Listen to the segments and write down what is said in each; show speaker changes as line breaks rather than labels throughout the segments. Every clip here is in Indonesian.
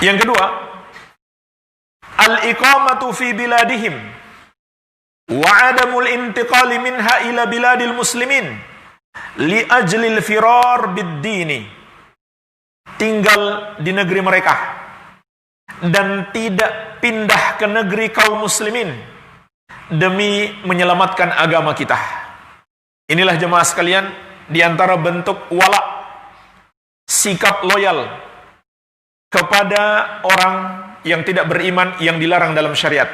Yang kedua, al-iqamatu fi biladihim wa adamul intiqali minha ila biladil muslimin li ajlil firar bid-dini. Tinggal di negeri mereka dan tidak pindah ke negeri kaum muslimin demi menyelamatkan agama kita. Inilah jemaah sekalian, di antara bentuk wala, sikap loyal kepada orang yang tidak beriman yang dilarang dalam syariat,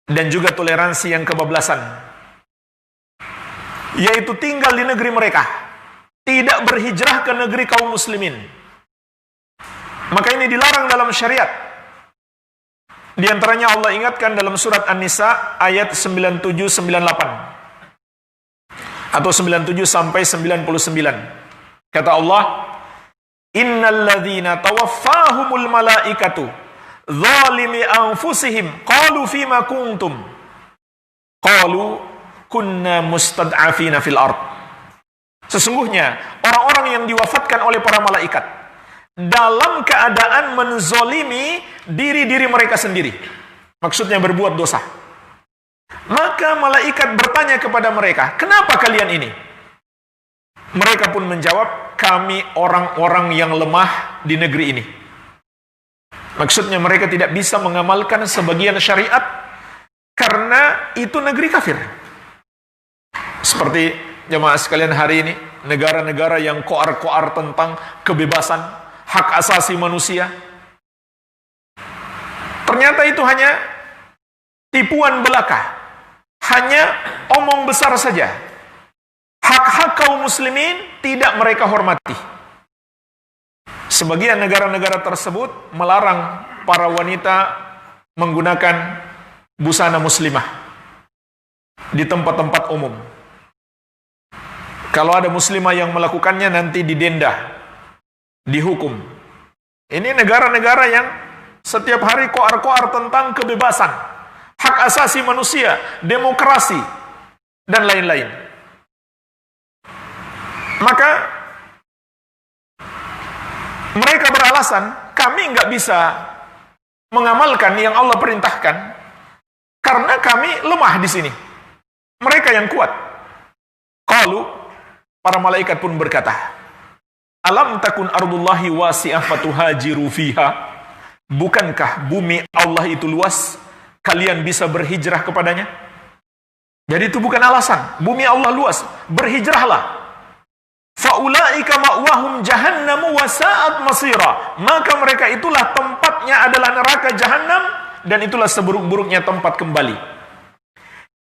dan juga toleransi yang kebablasan, yaitu tinggal di negeri mereka, tidak berhijrah ke negeri kaum muslimin. Maka ini dilarang dalam syariat. Di antaranya Allah ingatkan dalam surat An-Nisa ayat 97-98 atau 97 sampai 99. Kata Allah, innal ladzina tawaffahumul malaikatu zalimi anfusihim qalu fima kuntum qalu kunna mustad'afina fil ard. Sesungguhnya orang-orang yang diwafatkan oleh para malaikat dalam keadaan menzolimi diri-diri mereka sendiri, maksudnya berbuat dosa, maka malaikat bertanya kepada mereka, kenapa kalian ini? Mereka pun menjawab, kami orang-orang yang lemah di negeri ini. Maksudnya mereka tidak bisa mengamalkan sebagian syariat karena itu negeri kafir. Seperti jemaah sekalian hari ini, negara-negara yang koar-koar tentang kebebasan, hak asasi manusia. Ternyata itu hanya tipuan belaka, hanya omong besar saja. Hak-hak kaum muslimin tidak mereka hormati. Sebagian negara-negara tersebut melarang para wanita menggunakan busana muslimah di tempat-tempat umum. Kalau ada muslimah yang melakukannya nanti didenda, dihukum. Ini negara-negara yang setiap hari koar-koar tentang kebebasan, hak asasi manusia, demokrasi, dan lain-lain. Maka mereka beralasan, kami nggak bisa mengamalkan yang Allah perintahkan karena kami lemah di sini. Mereka yang kuat. Qalu, para malaikat pun berkata, alam takun ardullahi wasi'ah fatuhajiru fiha. Bukankah bumi Allah itu luas, kalian bisa berhijrah kepadanya? Jadi itu bukan alasan. Bumi Allah luas, berhijrahlah. Faulaika ma'wahum jahannamu wa sa'at masira. Maka mereka itulah tempatnya adalah neraka jahannam, dan itulah seburuk-buruknya tempat kembali.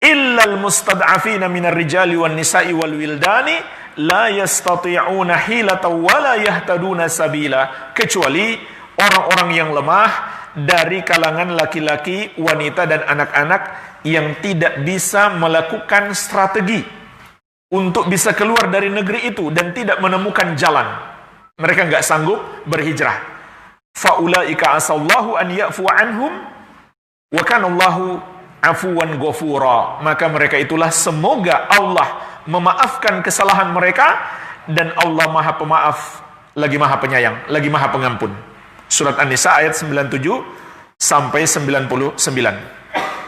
Illal mustad'afina minar rijali wan nisa'i wal wildani la yastati'una hilatan wa la yahtaduna sabila. Kecuali orang-orang yang lemah dari kalangan laki-laki, wanita, dan anak-anak yang tidak bisa melakukan strategi untuk bisa keluar dari negeri itu dan tidak menemukan jalan. Mereka nggak sanggup berhijrah. Faulaika asallahu an ya'fu anhum wa kanallahu afuwan ghafura. Maka mereka itulah semoga Allah memaafkan kesalahan mereka, dan Allah Maha Pemaaf, lagi Maha Penyayang, lagi Maha Pengampun. Surat An-Nisa ayat 97 sampai 99.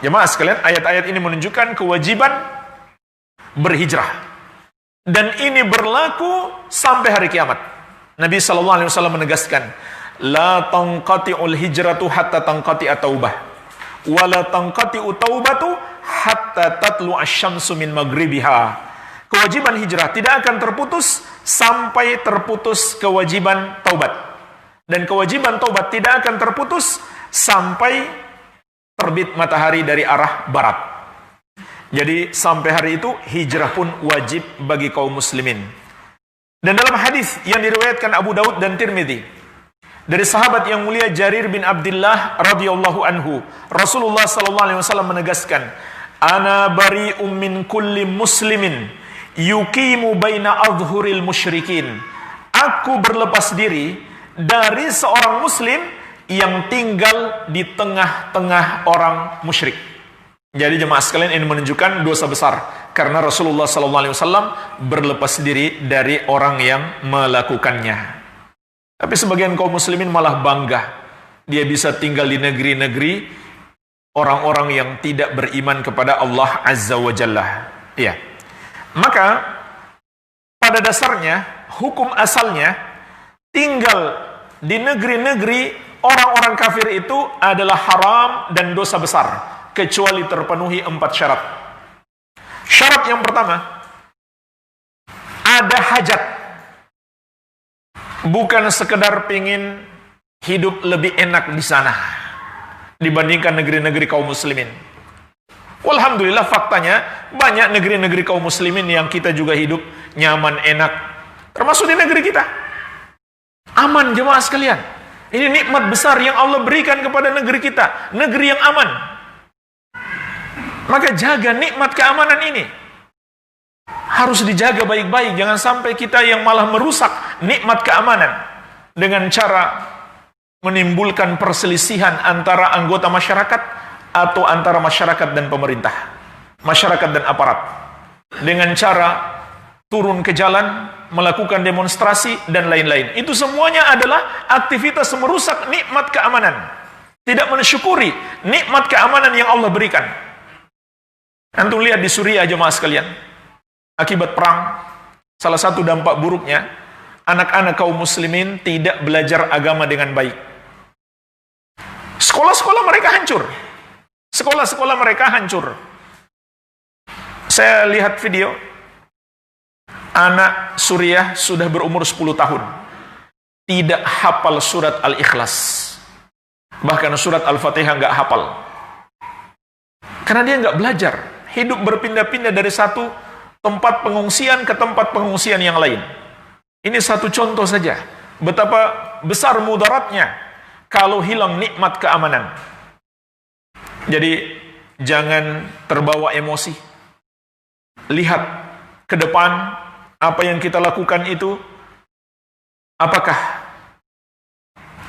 Jemaah sekalian, ayat-ayat ini menunjukkan kewajiban berhijrah. Dan ini berlaku sampai hari kiamat. Nabi SAW menegaskan, la tanqati'ul hijratu hatta tanqati'a taubah, wa la tanqati'u taubatu hatta tatlu asy-syamsu min maghribiha. Kewajiban hijrah tidak akan terputus sampai terputus kewajiban taubat. Dan kewajiban taubat tidak akan terputus sampai terbit matahari dari arah barat. Jadi sampai hari itu hijrah pun wajib bagi kaum muslimin. Dan dalam hadis yang diriwayatkan Abu Daud dan Tirmidzi dari sahabat yang mulia Jarir bin Abdullah radhiyallahu anhu, Rasulullah sallallahu alaihi wasallam menegaskan, ana bari'um min kulli muslimin yuqimu baina adhhuril musyrikin. Aku berlepas diri dari seorang muslim yang tinggal di tengah-tengah orang musyrik. Jadi jemaah sekalian, ini menunjukkan dosa besar karena Rasulullah SAW berlepas diri dari orang yang melakukannya. Tapi sebagian kaum muslimin malah bangga. Dia bisa tinggal di negeri-negeri orang-orang yang tidak beriman kepada Allah Azza wa Jalla. Iya. Maka pada dasarnya hukum asalnya tinggal di negeri-negeri orang-orang kafir itu adalah haram dan dosa besar kecuali terpenuhi 4 syarat. Syarat yang pertama, ada hajat. Bukan sekedar pingin hidup lebih enak di sana dibandingkan negeri-negeri kaum muslimin. Alhamdulillah faktanya banyak negeri-negeri kaum muslimin yang kita juga hidup nyaman, enak. Termasuk di negeri kita. Aman jemaah sekalian. Ini nikmat besar yang Allah berikan kepada negeri kita. Negeri yang aman. Maka jaga nikmat keamanan ini. Harus dijaga baik-baik. Jangan sampai kita yang malah merusak nikmat keamanan dengan cara menimbulkan perselisihan antara anggota masyarakat atau antara masyarakat dan pemerintah, masyarakat dan aparat, dengan cara turun ke jalan, melakukan demonstrasi dan lain-lain. Itu semuanya adalah aktivitas merusak nikmat keamanan, tidak mensyukuri nikmat keamanan yang Allah berikan. Antum lihat di Suriah jemaah sekalian, akibat perang, salah satu dampak buruknya, anak-anak kaum muslimin tidak belajar agama dengan baik. Sekolah-sekolah mereka hancur. Sekolah-sekolah mereka hancur. Saya lihat video, anak Suriah sudah berumur 10 tahun. Tidak hafal surat Al-Ikhlas. Bahkan surat Al-Fatihah nggak hafal. Karena dia nggak belajar. Hidup berpindah-pindah dari satu tempat pengungsian ke tempat pengungsian yang lain. Ini satu contoh saja. Betapa besar mudaratnya kalau hilang nikmat keamanan. Jadi jangan terbawa emosi. Lihat ke depan apa yang kita lakukan itu apakah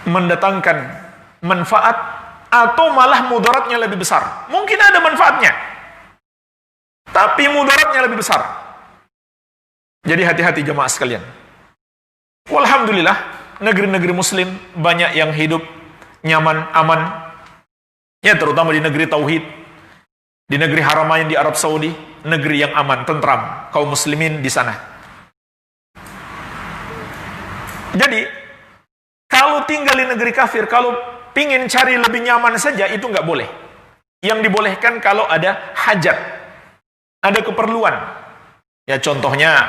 mendatangkan manfaat atau malah mudaratnya lebih besar. Mungkin ada manfaatnya, tapi mudaratnya lebih besar. Jadi hati-hati jemaah sekalian. Walhamdulillah negeri-negeri muslim banyak yang hidup nyaman, aman. Ya, terutama di negeri tauhid, di negeri Haramain di Arab Saudi, negeri yang aman, tentram, kaum muslimin di sana. Jadi, kalau tinggal di negeri kafir, kalau pingin cari lebih nyaman saja, itu nggak boleh. Yang dibolehkan kalau ada hajat, ada keperluan. Ya, contohnya,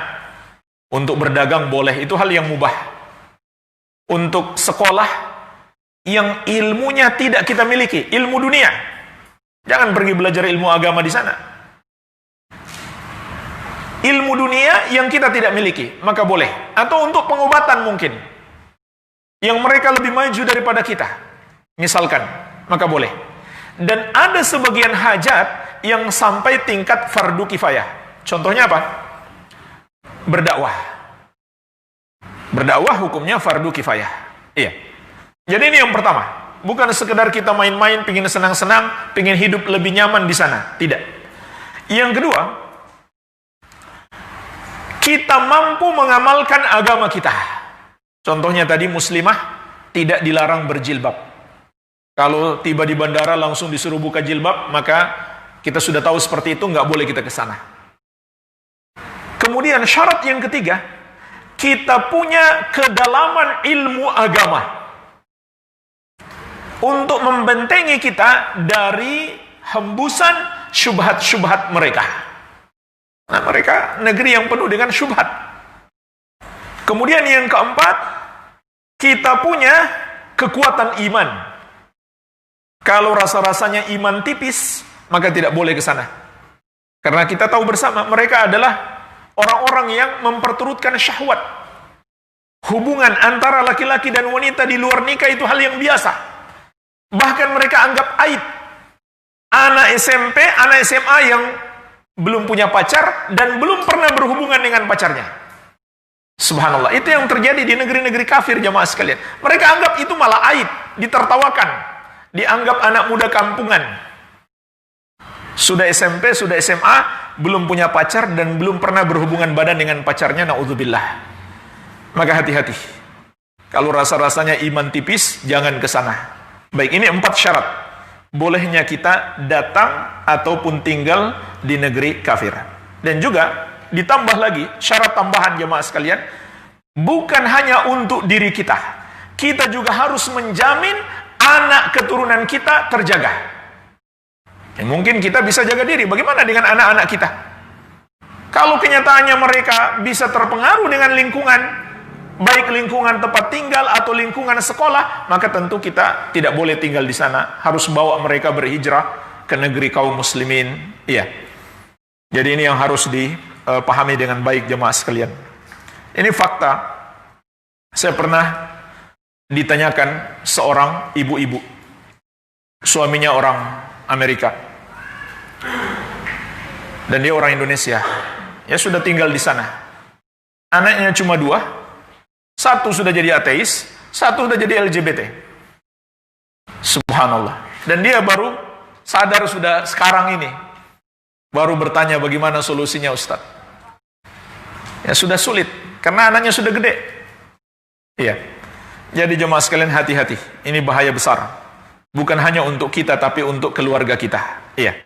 untuk berdagang boleh, itu hal yang mubah. Untuk sekolah, yang ilmunya tidak kita miliki, ilmu dunia. Jangan pergi belajar ilmu agama di sana. Ilmu dunia yang kita tidak miliki, maka boleh. Atau untuk pengobatan mungkin, yang mereka lebih maju daripada kita, misalkan, maka boleh. Dan ada sebagian hajat yang sampai tingkat fardu kifayah. Contohnya apa? Berdakwah. Berdakwah hukumnya fardu kifayah. Iya. Jadi ini yang pertama, bukan sekedar kita main-main, pingin senang-senang, pingin hidup lebih nyaman di sana. Tidak. Yang kedua, kita mampu mengamalkan agama kita. Contohnya tadi muslimah tidak dilarang berjilbab. Kalau tiba di bandara langsung disuruh buka jilbab, maka kita sudah tahu seperti itu, nggak boleh kita ke sana. Kemudian syarat yang ketiga, kita punya kedalaman ilmu agama untuk membentengi kita dari hembusan syubhat-syubhat mereka. Nah, mereka negeri yang penuh dengan syubhat. Kemudian yang keempat, kita punya kekuatan iman. Kalau rasa-rasanya iman tipis, maka tidak boleh ke sana. Karena kita tahu bersama, mereka adalah orang-orang yang memperturutkan syahwat. Hubungan antara laki-laki dan wanita di luar nikah itu hal yang biasa. Bahkan mereka anggap aib. Anak SMP, anak SMA yang belum punya pacar dan belum pernah berhubungan dengan pacarnya. Subhanallah, itu yang terjadi di negeri-negeri kafir jamaah sekalian. Mereka anggap itu malah aib, ditertawakan, dianggap anak muda kampungan. Sudah SMP, sudah SMA, belum punya pacar dan belum pernah berhubungan badan dengan pacarnya, naudzubillah. Maka hati-hati. Kalau rasa-rasanya iman tipis, jangan ke sana. Baik, ini 4 syarat bolehnya kita datang ataupun tinggal di negeri kafir. Dan juga ditambah lagi syarat tambahan jemaah sekalian, bukan hanya untuk diri kita. Kita juga harus menjamin anak keturunan kita terjaga. Mungkin kita bisa jaga diri, bagaimana dengan anak-anak kita? Kalau kenyataannya mereka bisa terpengaruh dengan lingkungan, baik lingkungan tempat tinggal atau lingkungan sekolah, maka tentu kita tidak boleh tinggal di sana. Harus bawa mereka berhijrah ke negeri kaum muslimin. Iya. Jadi ini yang harus dipahami dengan baik jemaah sekalian. Ini fakta. Saya pernah ditanyakan seorang ibu-ibu. Suaminya orang Amerika. Dan dia orang Indonesia. Ya sudah tinggal di sana. Anaknya cuma 2. Satu sudah jadi ateis, satu sudah jadi LGBT. Subhanallah. Dan dia baru sadar sudah sekarang ini. Baru bertanya bagaimana solusinya Ustaz. Ya sudah sulit, karena anaknya sudah gede. Iya. Jadi jemaah sekalian hati-hati. Ini bahaya besar. Bukan hanya untuk kita, tapi untuk keluarga kita. Iya.